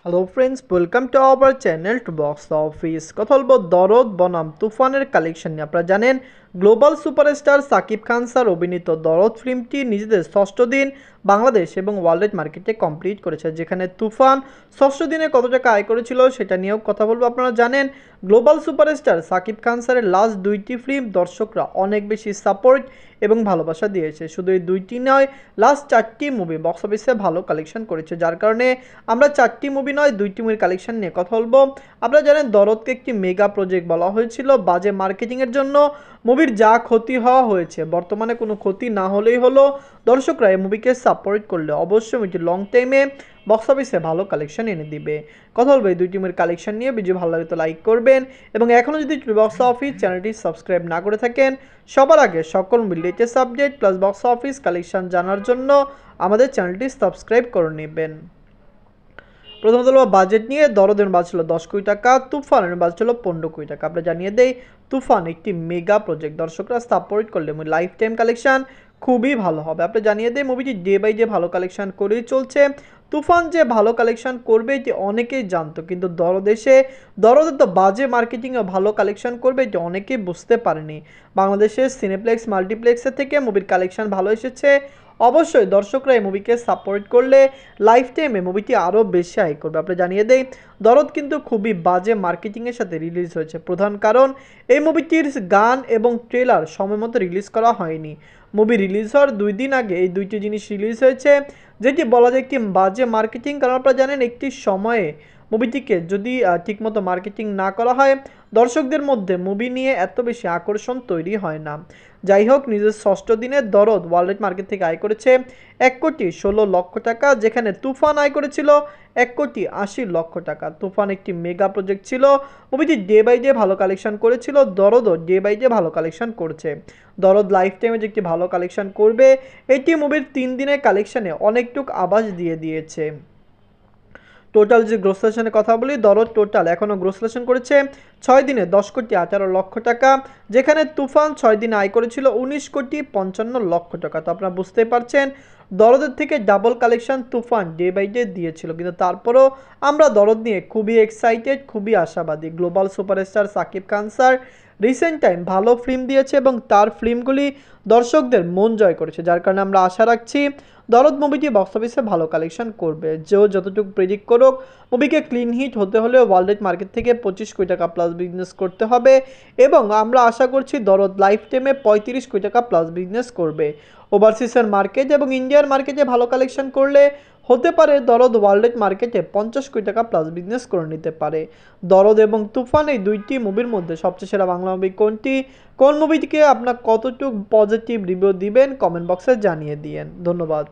Hello friends, welcome to our channel to box office. কথা বলবো দরদ বনাম তুফানের কালেকশন নিয়ে। আপনারা জানেন global superstar Shakib Khan sir অভিনীত দরদ ফিল্মটি নিজেদের ষষ্ঠ দিন বাংলাদেশ এবং ওয়ার্ল্ড মার্কেটে কমপ্লিট করেছে, যেখানে তুফান ষষ্ঠ দিনে কত টাকা আয় করেছিল সেটা নিয়েও কথা বলবো। আপনারা জানেন গ্লোবাল সুপারস্টার সাকিব খান স্যারের লাস্ট দুইটি ফিল্ম দর্শকরা অনেক বেশি সাপোর্ট এবং ভালোবাসা দিয়েছে। শুধু এই দুইটি নয়, লাস্ট চারটি মুভি বক্স অফিসে ভালো কালেকশন করেছে, যার কারণে আমরা চারটি মুভি নয় দুইটি মুভির কালেকশন নিয়ে কথা বলবো। আপনারা জানেন দরদকে একটি মেগা প্রজেক্ট বলা হয়েছিল বাজে মার্কেটিংয়ের জন্য। মুভির যা ক্ষতি হওয়া হয়েছে, বর্তমানে কোনো ক্ষতি না হলেই হলো। দর্শকরা এই মুভিকে সাপোর্ট করলে অবশ্যই এটি লং টাইমে বক্স অফিসে ভালো কালেকশন এনে দিবে। কথা বলবো এই দুইটি মুভির কালেকশন নিয়ে। ভিডিও ভালো লাগে তো লাইক করবেন, এবং এখনও যদি বক্স অফিস চ্যানেলটি সাবস্ক্রাইব না করে থাকেন, সবার আগে সকল movie latest update plus box office collection জানার জন্য আমাদের চ্যানেলটি সাবস্ক্রাইব করে নেবেন। প্রথমত হলো বাজেট নিয়ে। দরদের বাজেট ছিল 10 কোটি টাকা, তুফানের বাজেট ছিল 15 কোটি টাকা। আমরা জানিয়ে দেই তুফান একটি মেগা প্রজেক্ট, দর্শকরা সাপোর্ট করলে লাইফ টাইম কালেকশন খুবই ভালো হবে। আপনি জানিয়ে দেই মুভিটি ডে বাই ডে ভালো কালেকশন করেই চলছে। তুফান যে ভালো কালেকশন করবে এটি অনেকেই জানতো, কিন্তু দরদের তো বাজে মার্কেটিংয়ে ভালো কালেকশন করবে এটি অনেকেই বুঝতে পারেনি। বাংলাদেশের সিনেপ্লেক্স মাল্টিপ্লেক্সের থেকে মুভির কালেকশন ভালো এসেছে। অবশ্যই দর্শকরা এই মুভিকে সাপোর্ট করলে লাইফ টাইমে মুভিটি আরও বেশি আয় করবে। আপনি জানিয়ে দেই দরদ কিন্তু খুবই বাজে মার্কেটিংয়ের সাথে রিলিজ হয়েছে। প্রধান কারণ এই মুভিটির গান এবং ট্রেলার সময় মতো রিলিজ করা হয়নি। মুভি রিলিজ হওয়ার 2 দিন আগে এই দুইটি জিনিস রিলিজ হয়েছে, যেটি বলা যায় একটি বাজে মার্কেটিং। কারণ আপনারা জানেন একটি সময়ে মুভিটিকে যদি ঠিকমতো মার্কেটিং না করা হয়, দর্শকদের মধ্যে মুভি নিয়ে এত বেশি আকর্ষণ তৈরি হয় না। যাই হোক, নিজের ষষ্ঠ দিনে দরদ ওয়ার্ল্ড মার্কেট থেকে আয় করেছে 1,16,00,000 টাকা, যেখানে তুফান আয় করেছিল 1,80,00,000 টাকা। তুফান একটি মেগা প্রজেক্ট ছিল। মুভিটি ডে বাই ডে ভালো কালেকশন করেছিল, দরদও ডে বাই ডে ভালো কালেকশন করছে। দরদ লাইফ টাইমে যে একটি ভালো কালেকশন করবে এটি মুভির 3 দিনের কালেকশনে অনেকটুক আভাস দিয়ে দিয়েছে। টোটাল যে গ্রোসলেশনের কথা বলি, দরদ টোটাল এখনও গ্রোসলেশন করেছে 6 দিনে 10,18,00,000 টাকা, যেখানে তুফান 6 দিনে আয় করেছিল 19,55,00,000 টাকা। তো আপনারা বুঝতে পারছেন দরদের থেকে double collection Toofan day by day দিয়েছিল, কিন্তু তারপরও আমরা দরদ নিয়ে খুবই এক্সাইটেড, খুবই আশাবাদী। Global superstar Shakib Khan sir recent time ভালো ফিল্ম দিয়েছে এবং তার ফিল্মগুলি দর্শকদের মন জয় করেছে, যার কারণে আমরা আশা রাখছি দরদ মুভিটি বক্স অফিসে ভালো কালেকশন করবে। যতটুকু প্রেডিক্ট করুক, মুভিকে ক্লিন হিট হতে হলে ওয়ার্ল্ড মার্কেট থেকে 25 কোটি টাকা প্লাস বিজনেস করতে হবে, এবং আমরা আশা করছি দরদ লাইফ টাইমে 35 কোটি টাকা প্লাস বিজনেস করবে। ওভারসিজের মার্কেট এবং ইন্ডিয়ার মার্কেটে ভালো কালেকশন করলে হতে পারে দরদ ওয়ার্ল্ড মার্কেটে 50 কোটি টাকা প্লাস বিজনেস করে নিতে পারে। দরদ এবং তুফান এই দুইটি মুভির মধ্যে সবচেয়ে সেরা বাংলা মুভি কোনটি? কোন মুভিটিকে আপনার কতটুকু পজিটিভ রিভিউ দিবেন কমেন্ট বক্সে জানিয়ে দিয়েন। ধন্যবাদ।